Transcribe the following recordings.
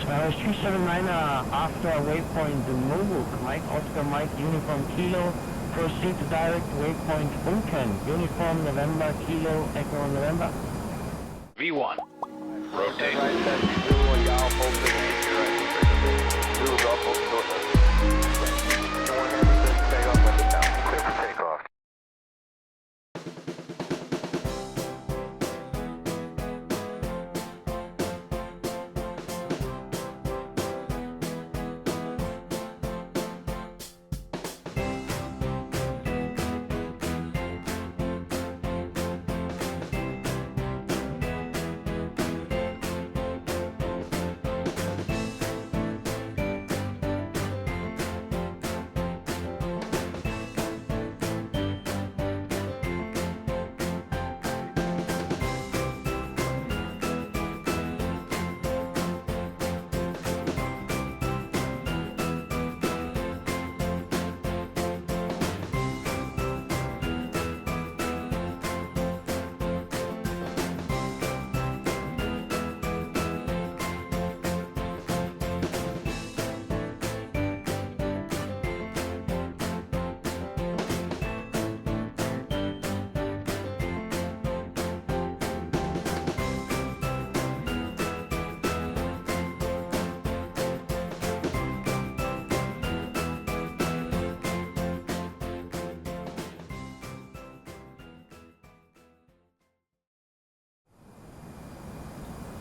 Skyways 379 after waypoint Munich, Mike Oscar Mike Uniform Kilo, proceed to direct waypoint Unken, Uniform November Kilo Echo November. V1, rotate.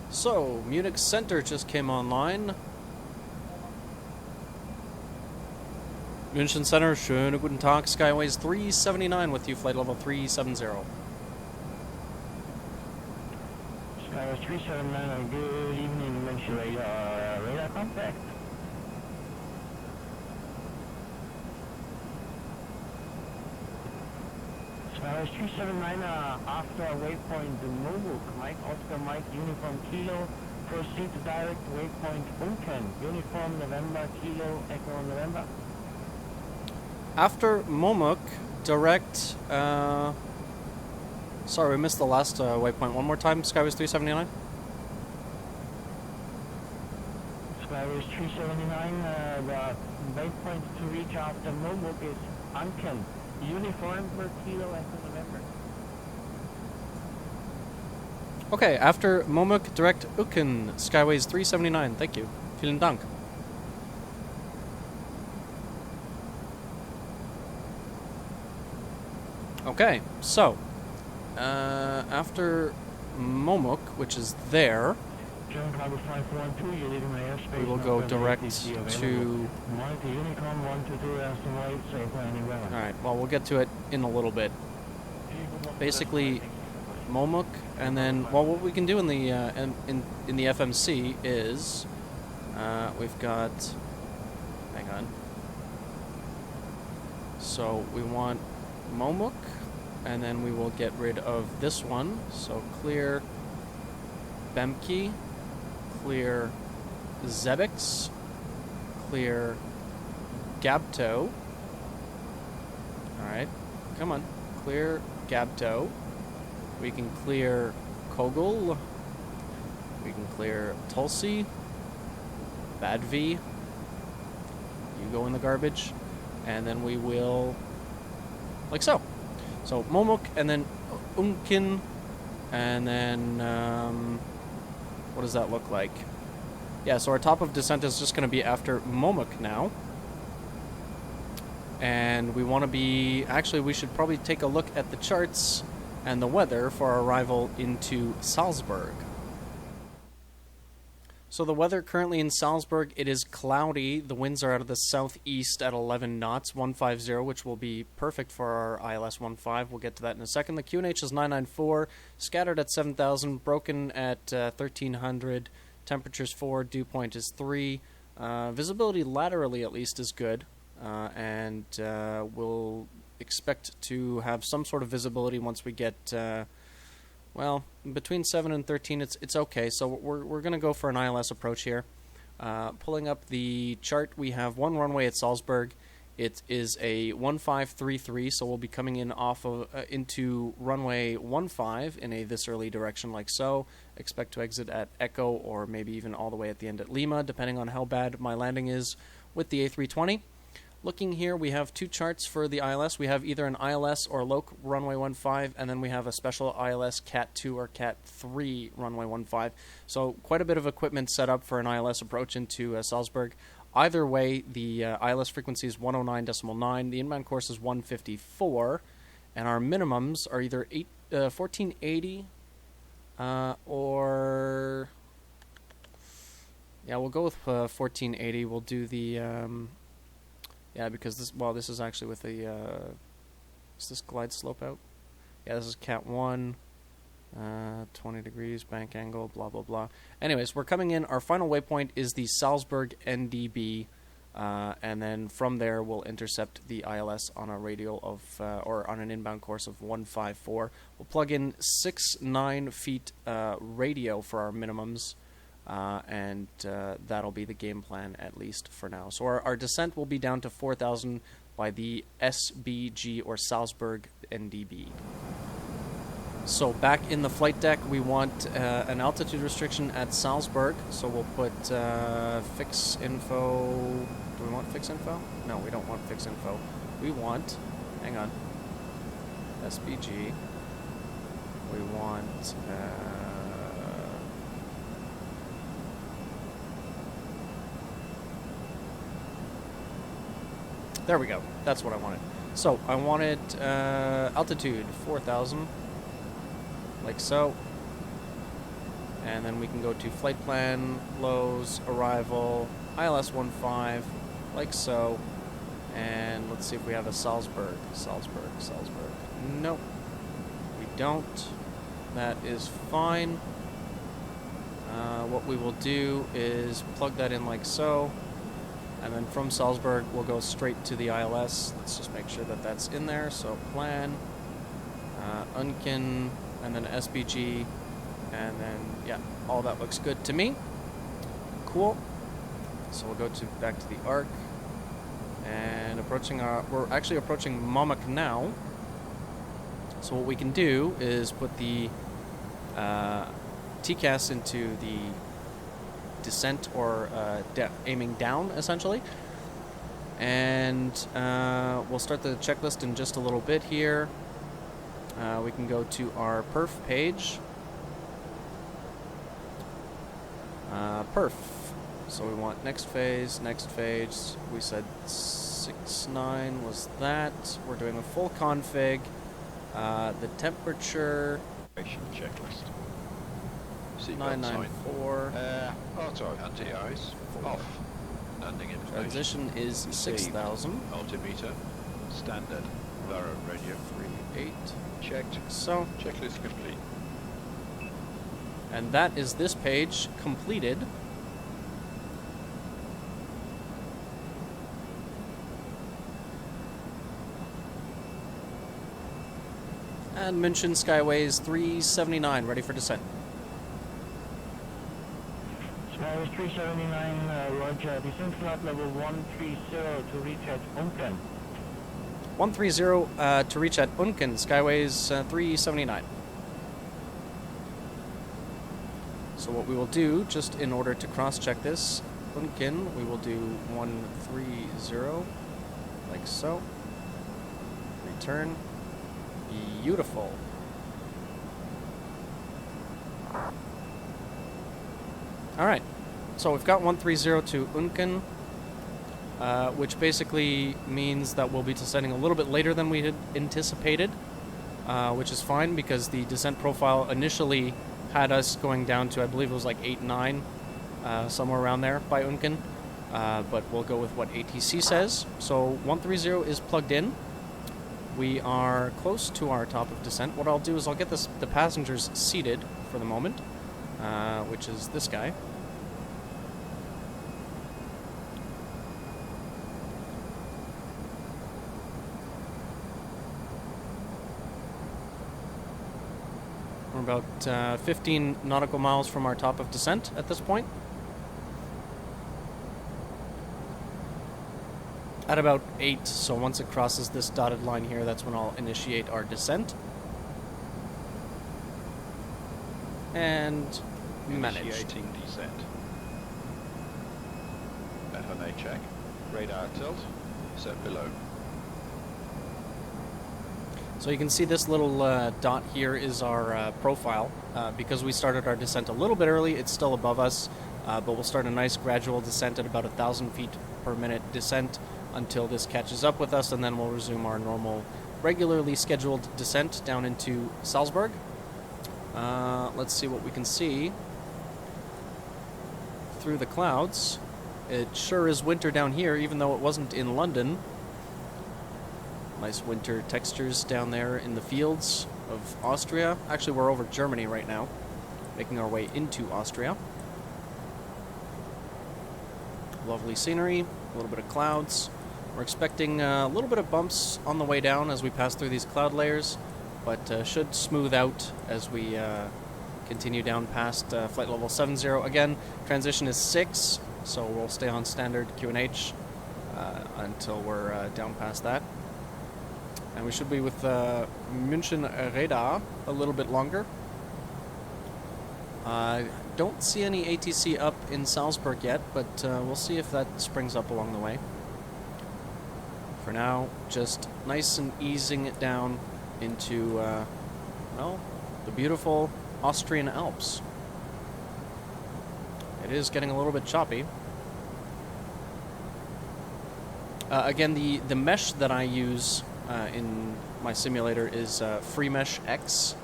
So, Munich Center just came online. München Center, schönen guten Tag. Skyways 379 with you, flight level 370. Skyways 379, good evening, München radar contact. Skyways 379 after waypoint Munich, Mike Oscar Mike Uniform Kilo, proceed to direct waypoint Unken, Uniform November Kilo Echo November. After Momuk, direct, sorry, we missed the last waypoint. One more time, Skyways 379. Skyways 379, the waypoint to reach after Momuk is Unken, Uniform per Kilo Echo November. Okay, after Momuk, direct Uken, Skyways 379. Thank you. Vielen Dank. Okay, so, after Momuk, which is there, we will go direct to... Alright, well, we'll get to it in a little bit. Basically, Momuk, and then, well, what we can do in the in the FMC is, we've got, hang on, so we want Momuk, and then we will get rid of this one, so clear Bemke, clear Zebix, clear Gabto, alright, come on, clear Gabto. We can clear Kogel. We can clear Tulsi. Badvi. You go in the garbage. And then we will... like so. So, Momuk, and then Unkin. And then... what does that look like? Yeah, so our top of descent is just going to be after Momuk now. And we want to be... actually, we should probably take a look at the charts and the weather for our arrival into Salzburg. So the weather currently in Salzburg, it is cloudy. The winds are out of the southeast at 11 knots, 150, which will be perfect for our ILS 15. We'll get to that in a second. The QNH is 994, scattered at 7,000, broken at 1,300, temperature's 4, dew point is 3. Visibility laterally at least is good, and we'll expect to have some sort of visibility once we get, well, between 7 and 13, it's okay. So we're going to go for an ILS approach here. Pulling up the chart, we have one runway at Salzburg, It is a 1533, so we'll be coming in off of into runway 15 in a this early direction like so. Expect to exit at Echo or maybe even all the way at the end at Lima, depending on how bad my landing is with the A320. Looking here, we have two charts for the ILS. We have either an ILS or LOC runway 15, and then we have a special ILS Cat 2 or Cat 3 runway 15. So quite a bit of equipment set up for an ILS approach into Salzburg. Either way, the ILS frequency is 109.9, the inbound course is 154, and our minimums are either 1480 or... Yeah, we'll go with 1480. We'll do the... yeah, because this is actually with the... is this glide slope out? Yeah, this is Cat 1. 20 degrees, bank angle, blah, blah, blah. Anyways, we're coming in. Our final waypoint is the Salzburg NDB, and then from there we'll intercept the ILS on a radial of, or on an inbound course of 154. We'll plug in 6-9 feet radio for our minimums, and that'll be the game plan at least for now. So our descent will be down to 4,000 by the SBG or Salzburg NDB. So back in the flight deck, we want an altitude restriction at Salzburg. So we'll put fix info. Do we want fix info? No, we don't want fix info. We want, hang on, SBG. We want, there we go. That's what I wanted. So I wanted altitude 4,000. Like so, and then we can go to flight plan, lows, arrival, ILS 15, like so, and let's see if we have a Salzburg. Nope, we don't. That is fine. What we will do is plug that in like so, and then from Salzburg we'll go straight to the ILS. Let's just make sure that that's in there. So plan, Unkin, and then SBG, and then, yeah, all that looks good to me. Cool. So we'll go back to the arc, and we're actually approaching Mamak now. So what we can do is put the TCAS into the descent, or aiming down, essentially. And we'll start the checklist in just a little bit here. We can go to our perf page. Perf. So we want next phase. We said 6.9 was that. We're doing a full config. The temperature. Checklist. 994. Auto anti-ice off. Landing information. Transition is 6,000. Altimeter. Standard. Varo radio. 38. Checked. So. Checklist complete. And that is this page completed. And München Skyways 379, ready for descent. Skyways 379, roger. Descent flight level 130 to reach at Unken. 130 to reach at Unken, Skyways 379. So what we will do, just in order to cross-check this, Unken, we will do 130, like so. Return. Beautiful. Alright, so we've got 130 to Unken, which basically means that we'll be descending a little bit later than we had anticipated, which is fine because the descent profile initially had us going down to, I believe it was like 8-9, somewhere around there by Unken, but we'll go with what ATC says. So 130 is plugged in. We are close to our top of descent. What I'll do is I'll get the passengers seated for the moment, which is this guy. We're about 15 nautical miles from our top of descent at this point. at about 8, so once it crosses this dotted line here, that's when I'll initiate our descent. And manage. Initiating descent. FMA check. Radar tilt. Set below. So you can see this little dot here is our profile. Because we started our descent a little bit early, it's still above us, but we'll start a nice gradual descent at about 1,000 feet per minute descent until this catches up with us, and then we'll resume our normal, regularly scheduled descent down into Salzburg. Let's see what we can see through the clouds. It sure is winter down here, even though it wasn't in London. Nice winter textures down there in the fields of Austria. Actually, we're over Germany right now, making our way into Austria. Lovely scenery, a little bit of clouds. We're expecting a little bit of bumps on the way down as we pass through these cloud layers, but should smooth out as we continue down past flight level 70. Again, transition is 6, so we'll stay on standard QNH until we're down past that. And we should be with Munich Radar a little bit longer. Don't see any ATC up in Salzburg yet, but we'll see if that springs up along the way. For now, just nice and easing it down into, well, the beautiful Austrian Alps. It is getting a little bit choppy. Again, the mesh that I use in my simulator is FreeMesh X.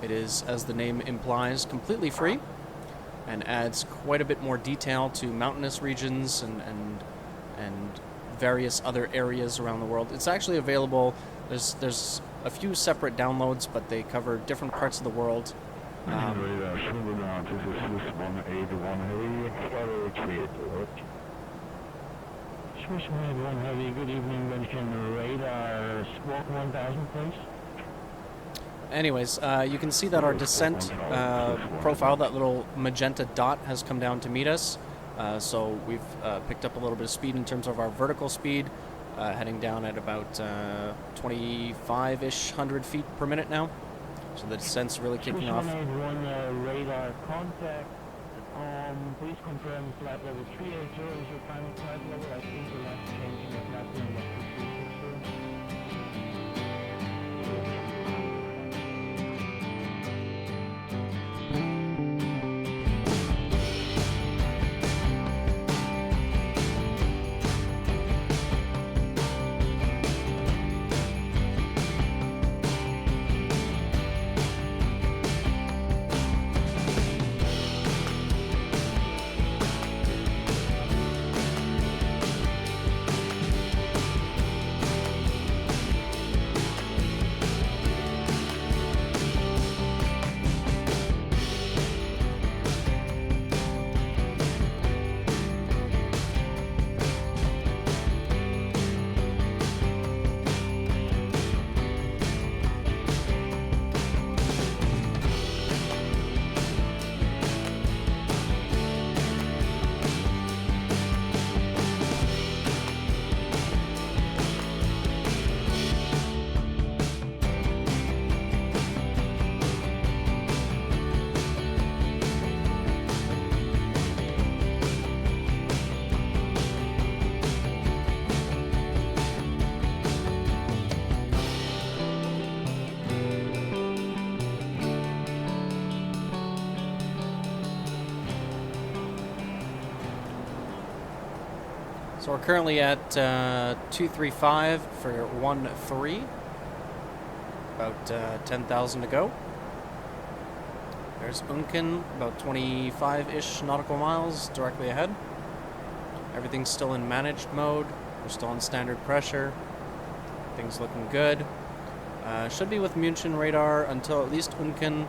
It is, as the name implies, completely free and adds quite a bit more detail to mountainous regions and various other areas around the world. It's actually available. There's a few separate downloads, but they cover different parts of the world. Swiss 181 Heavy, good evening, mention radar, squawk 1000 please. Anyways, you can see that our descent profile, that little magenta dot, has come down to meet us. So we've picked up a little bit of speed in terms of our vertical speed, heading down at about 25-ish 100 feet per minute now. So the descent's really kicking off. Swiss 181 radar contact. Please confirm flight level 380 is your final flight level. I think the last change in the flight level was 236. So we're currently at 235 for 13. About 10,000 to go. There's Unken, about 25-ish nautical miles directly ahead. Everything's still in managed mode. We're still on standard pressure. Things looking good. Should be with Munich Radar until at least Unken,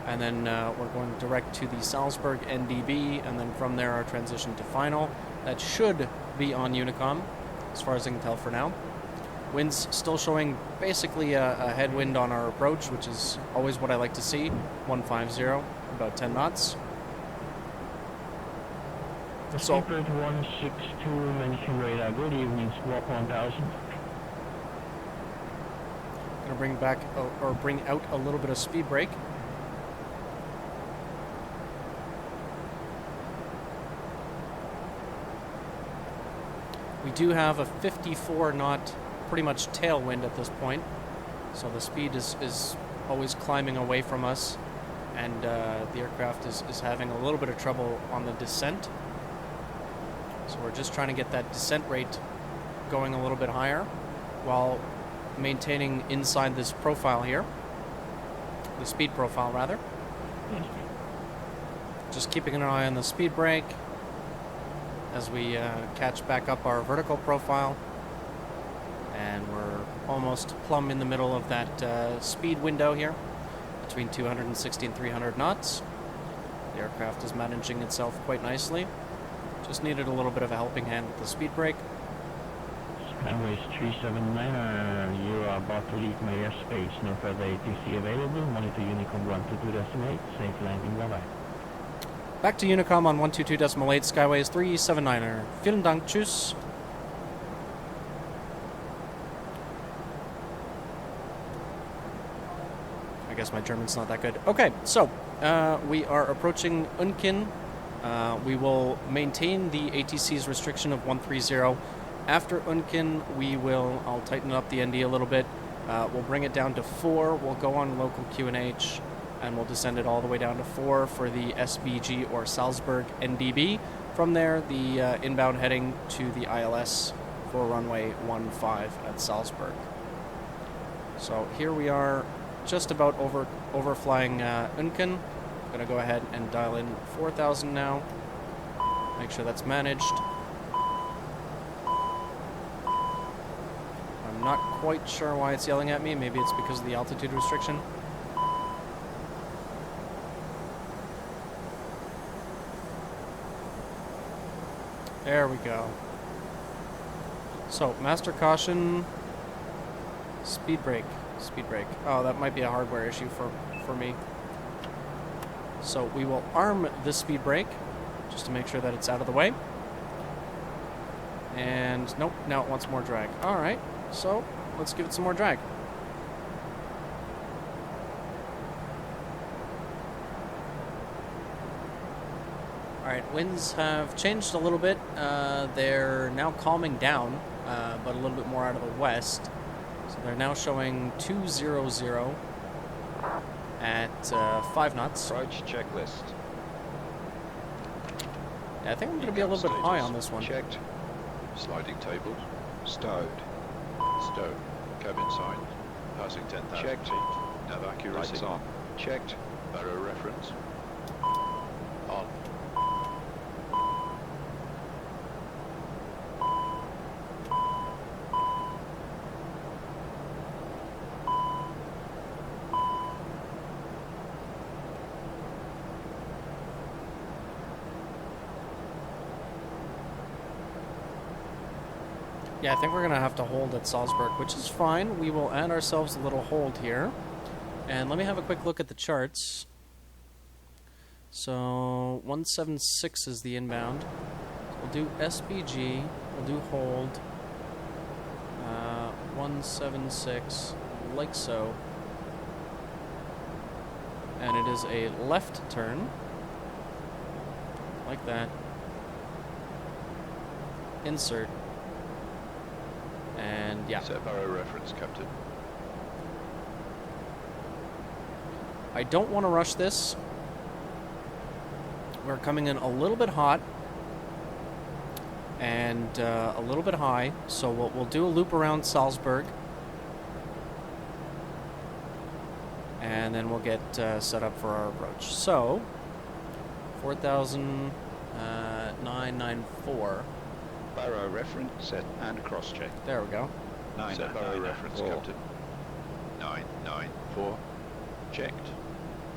and then we're going direct to the Salzburg NDB, and then from there our transition to final. That should be on Unicom, as far as I can tell for now. Wind's still showing basically a headwind on our approach, which is always what I like to see. 150, about 10 knots. So, Secret 162 Munich Radar, good evening, Squawk 1000. gonna bring back or bring out a little bit of speed brake. We do have a 54 knot, pretty much tailwind at this point, so the speed is always climbing away from us, and the aircraft is having a little bit of trouble on the descent. So we're just trying to get that descent rate going a little bit higher while maintaining inside this profile here, the speed profile rather. Just keeping an eye on the speed brake as we catch back up our vertical profile, and we're almost plumb in the middle of that speed window here between 260 and 300 knots. The aircraft is managing itself quite nicely. Just needed a little bit of a helping hand with the speed brake. Skyways 379, you are about to leave my airspace. No further ATC available. Monitor Unicom 122.8. Safe landing, bye-bye. Back to Unicom on 122.8, Skyways 379er. Vielen Dank, tschüss. I guess my German's not that good. Okay, so we are approaching Unkin. We will maintain the ATC's restriction of 130. After Unkin, I'll tighten up the ND a little bit. We'll bring it down to 4. We'll go on local QNH, and we'll descend it all the way down to 4 for the SBG or Salzburg NDB. From there, the inbound heading to the ILS for runway 15 at Salzburg. So here we are, just about overflying Unkin. I'm going to go ahead and dial in 4,000 now. Make sure that's managed. I'm not quite sure why it's yelling at me. Maybe it's because of the altitude restriction. There we go. So, master caution, speed brake. Oh, that might be a hardware issue for me. So we will arm this speed brake just to make sure that it's out of the way. And nope, now it wants more drag. All right, so let's give it some more drag. All right, winds have changed a little bit. They're now calming down, but a little bit more out of the west. So they're now showing 200 at 5 knots. Approach checklist. Yeah, I think I'm going to be a little bit high on this one. Checked. Sliding tables. Stowed. Stowed. Cabin sign. Passing 10,000 Checked. feet. Nav accuracy. Lights on. Checked. Barrow reference. On. Yeah, I think we're going to have to hold at Salzburg, which is fine. We will add ourselves a little hold here. And let me have a quick look at the charts. So, 176 is the inbound. We'll do SBG. We'll do hold. 176, like so. And it is a left turn. Like that. Insert. And yeah. Set barrow reference, Captain. I don't want to rush this. We're coming in a little bit hot and a little bit high, so we'll do a loop around Salzburg, and then we'll get set up for our approach. So 4,994. Barrow reference set and cross check. There we go. Set barrow reference, Captain. 994. Checked.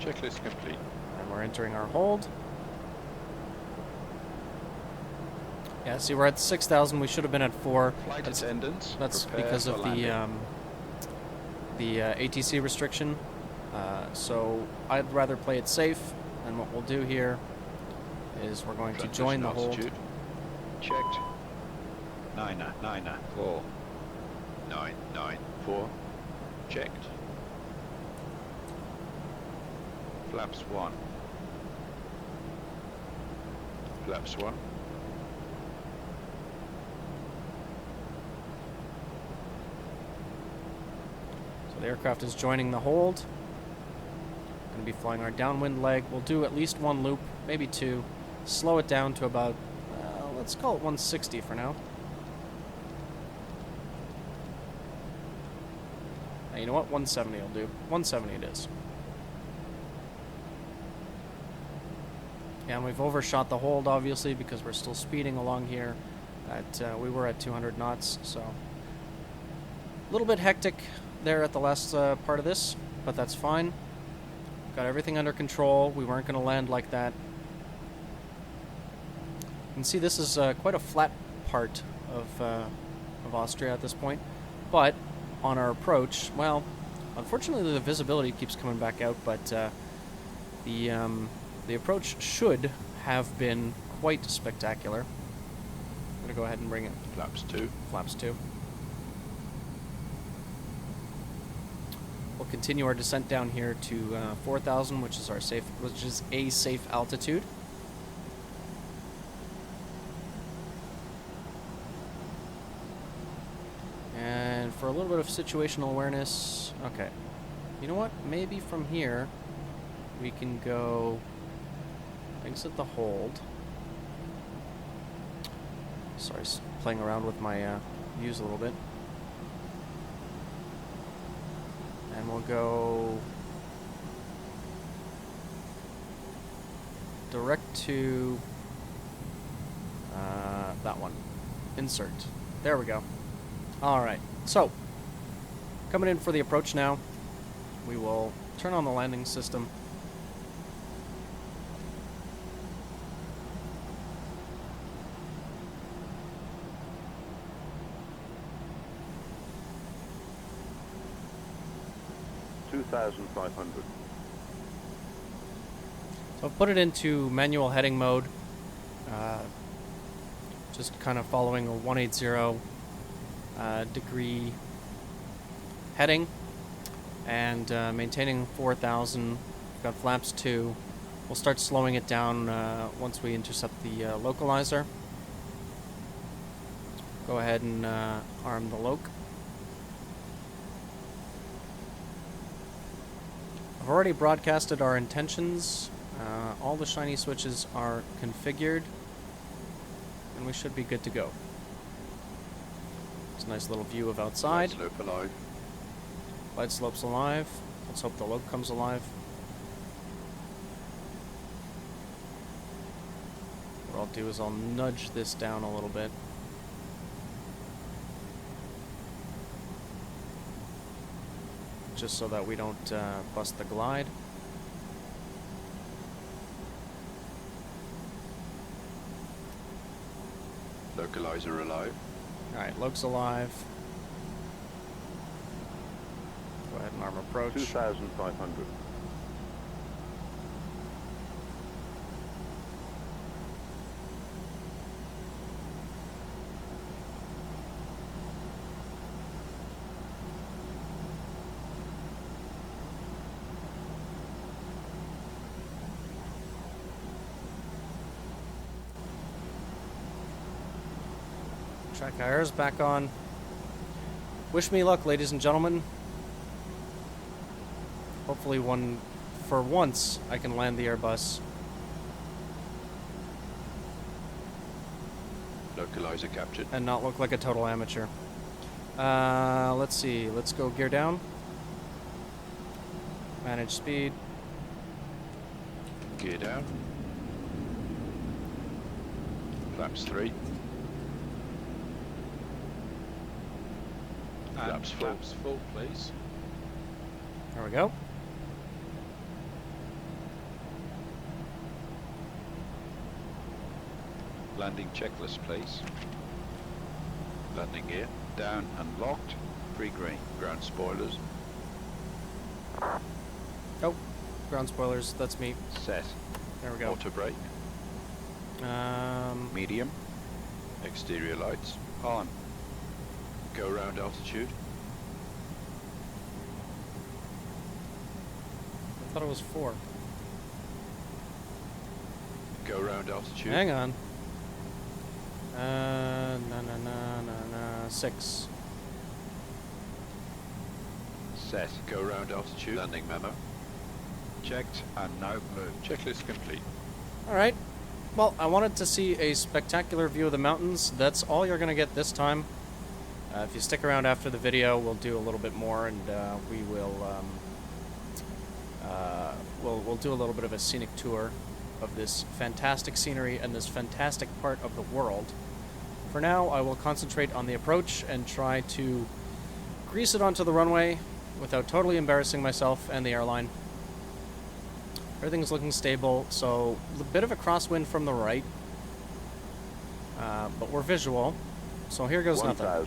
Checklist complete. And we're entering our hold. Yeah, see, we're at 6,000. We should have been at 4. Flight attendants. That's prepare because for of landing. the ATC restriction. So I'd rather play it safe. And what we'll do here is we're going to Front join the position hold. altitude. Checked. 4. 4. Checked. Flaps 1. Flaps 1. So the aircraft is joining the hold. Going to be flying our downwind leg. We'll do at least one loop, maybe two. Slow it down to about, let's call it 160 for now. Now, you know what? 170 will do. 170 it is. Yeah, and we've overshot the hold, obviously, because we're still speeding along here. We were at 200 knots, so a little bit hectic there at the last part of this, but that's fine. Got everything under control. We weren't going to land like that. You can see this is quite a flat part of Austria at this point, but on our approach, well, unfortunately the visibility keeps coming back out, but the approach should have been quite spectacular. I'm going to go ahead and bring it. Flaps 2. Flaps 2. We'll continue our descent down here to 4,000, which is a safe altitude. And for a little bit of situational awareness, okay. You know what? Maybe from here we can go exit the hold. Sorry, playing around with my views a little bit. And we'll go direct to that one. Insert. There we go. Alright, so coming in for the approach now. We will turn on the landing system. So I've put it into manual heading mode, just kind of following a 180 degree heading and maintaining 4,000. We've got flaps 2. We'll start slowing it down once we intercept the localizer. Go ahead and arm the loc. I've already broadcasted our intentions. All the shiny switches are configured, and we should be good to go. It's a nice little view of outside. Light slope alive. Light slope's alive. Let's hope the loc comes alive. What I'll do is I'll nudge this down a little bit. Just so that we don't bust the glide. Localizer alive. Alright, loc's alive. Go ahead and arm approach. 2,500. TrackIR is back on. Wish me luck, ladies and gentlemen. Hopefully for once, I can land the Airbus. Localizer captured. And not look like a total amateur. Let's see. Let's go gear down. Manage speed. Gear down. Flaps 3. Flaps full. Flaps full, please. There we go. Landing checklist, please. Landing gear. Down and locked. Free green. Ground spoilers. Oh, ground spoilers. That's me. Set. There we go. Auto brake. medium. Exterior lights on. Go around altitude. I thought it was 4. Go around altitude. Hang on. 6. Set. Go around altitude. Landing memo. Checked and now move. Checklist complete. Alright. Well, I wanted to see a spectacular view of the mountains. That's all you're going to get this time. If you stick around after the video, we'll do a little bit more, and we will we'll do a little bit of a scenic tour of this fantastic scenery and this fantastic part of the world. For now, I will concentrate on the approach and try to grease it onto the runway without totally embarrassing myself and the airline. Everything's looking stable, so a bit of a crosswind from the right, but we're visual, so here goes nothing.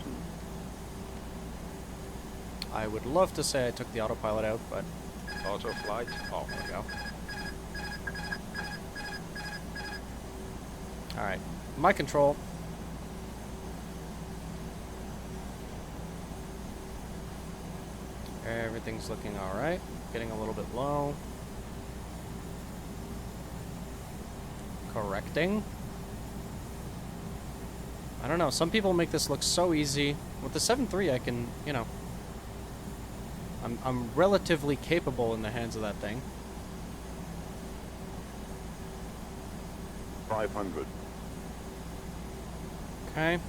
I would love to say I took the autopilot out, but... Auto flight. Oh, there we go. Alright, my control. Everything's looking alright. Getting a little bit low. Correcting. I don't know, some people make this look so easy. With the 7.3 I can, you know, I'm relatively capable in the hands of that thing. 500. Okay.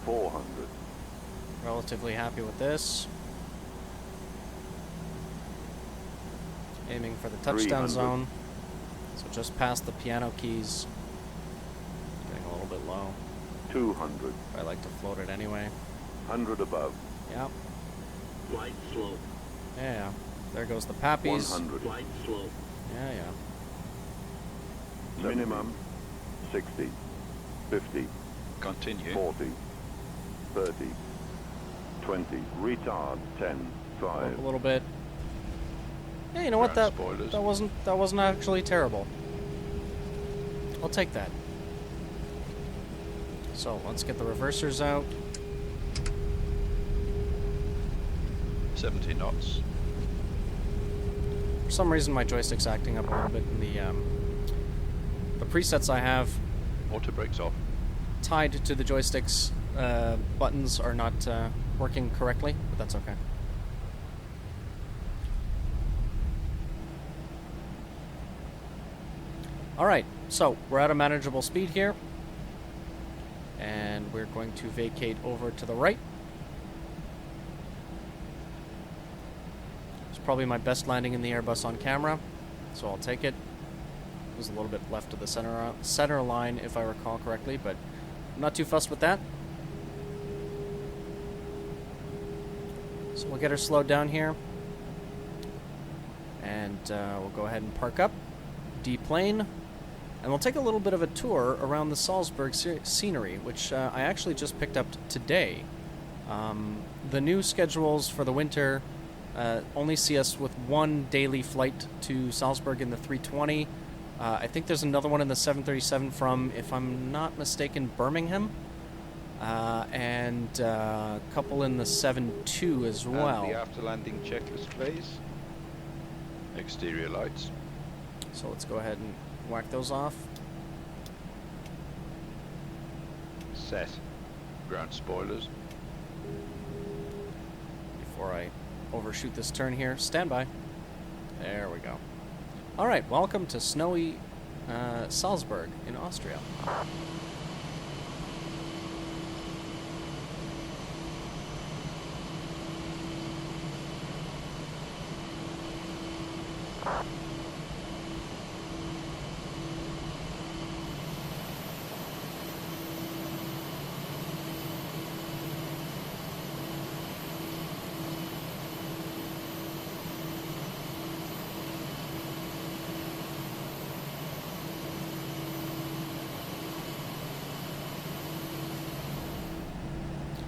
400. Relatively happy with this. Aiming for the touchdown 300. zone. So just past the piano keys. Getting a little bit low. 200. I like to float it anyway. 100 above. Yep. Flight slow. Yeah. There goes the pappies. 100. Flight slow. Yeah, yeah. Minimum 60. 50. Continue. 40. 30. 20. Retard 10. 5. A little bit. Yeah, you know what? That Spoilers. that wasn't actually terrible. I'll take that. So let's get the reversers out. 70 knots. For some reason, my joystick's acting up a little bit in the presets I have Auto brakes off. tied to the joystick's buttons are not working correctly, but that's okay. Alright, so we're at a manageable speed here, and we're going to vacate over to the right. It's probably my best landing in the Airbus on camera, so I'll take it. It was a little bit left of the center line, if I recall correctly, but I'm not too fussed with that. So we'll get her slowed down here, and we'll go ahead and park up, deplane, and we'll take a little bit of a tour around the Salzburg scenery, which I actually just picked up today. The new schedules for the winter only see us with one daily flight to Salzburg in the 320. I think there's another one in the 737 from, if I'm not mistaken, Birmingham. And a couple in the 7.2 as well. And the after landing checklist phase. Exterior lights. So let's go ahead and whack those off. Set. Ground spoilers. Before I overshoot this turn here. Stand by. There we go. Alright, welcome to snowy Salzburg in Austria.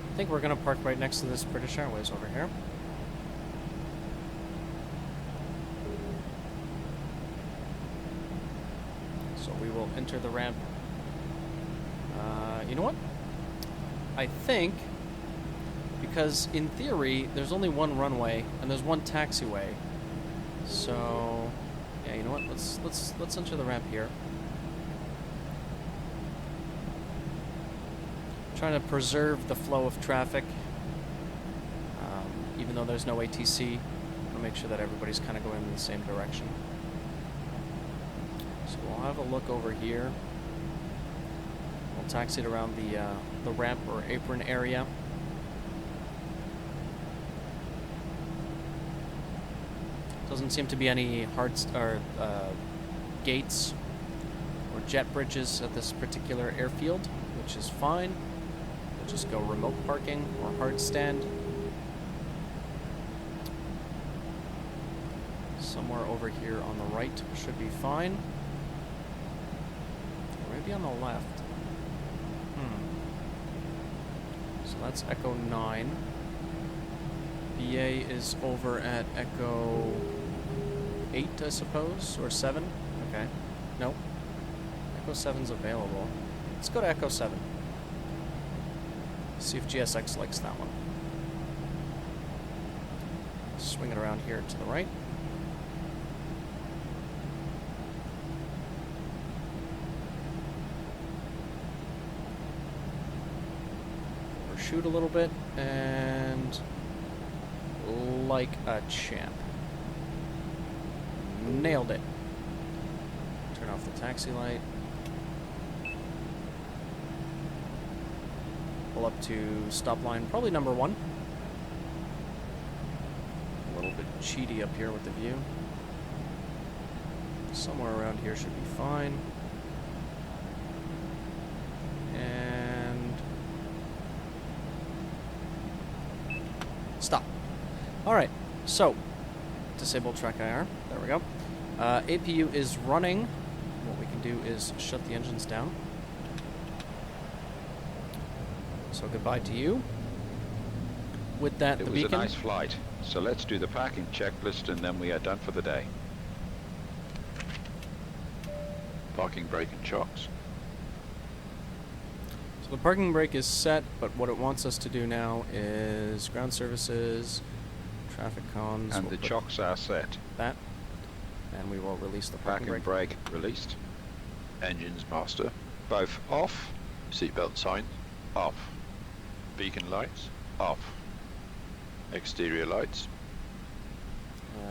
I think we're going to park right next to this British Airways over here. So we will enter the ramp. You know what? I think, because in theory, there's only one runway and there's one taxiway. So, yeah, you know what? Let's enter the ramp here. Trying to preserve the flow of traffic, even though there's no ATC. I'll make sure that everybody's kind of going in the same direction. So we'll have a look over here. We'll taxi it around the ramp or apron area. Doesn't seem to be any gates or jet bridges at this particular airfield, which is fine. We'll just go remote parking or hard stand. Somewhere over here on the right should be fine. Or maybe on the left. So that's Echo 9. BA is over at Echo 8, I suppose, or 7. Okay. Nope. Echo 7's available. Let's go to Echo 7. See if GSX likes that one. Swing it around here to the right. Shoot a little bit, and like a champ. Nailed it. Turn off the taxi light. Pull up to stop line, probably number 1. A little bit cheaty up here with the view. Somewhere around here should be fine. Stop. Alright, so disable TrackIR. There we go. APU is running. What we can do is shut the engines down. So goodbye to you. With that, the beacon. It was a nice flight. So let's do the parking checklist and then we are done for the day. Parking brake and chocks. So the parking brake is set, but what it wants us to do now is ground services, traffic cons. And the chocks are set. That. And we will release the parking brake. Parking brake released. Engines master. Both off. Seatbelt sign off. Beacon lights off. Exterior lights.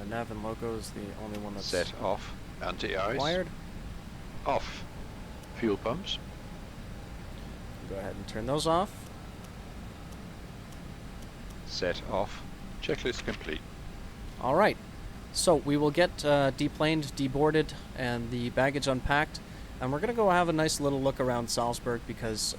Nav and loco is the only one that's set off. Anti-ice wired. Off. Fuel pumps. Go ahead and turn those off. Set off. Checklist complete. All right. So we will get deplaned, deboarded, and the baggage unpacked. And we're going to go have a nice little look around Salzburg because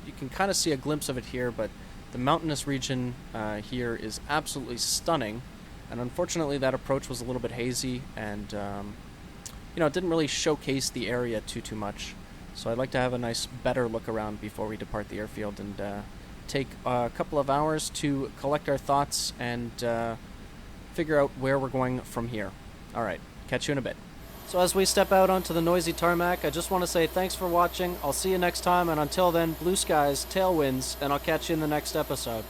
you can kind of see a glimpse of it here, but the mountainous region here is absolutely stunning. And unfortunately, that approach was a little bit hazy, and you know, it didn't really showcase the area too much. So I'd like to have a nice, better look around before we depart the airfield and take a couple of hours to collect our thoughts and figure out where we're going from here. All right, catch you in a bit. So as we step out onto the noisy tarmac, I just want to say thanks for watching. I'll see you next time, and until then, blue skies, tailwinds, and I'll catch you in the next episode.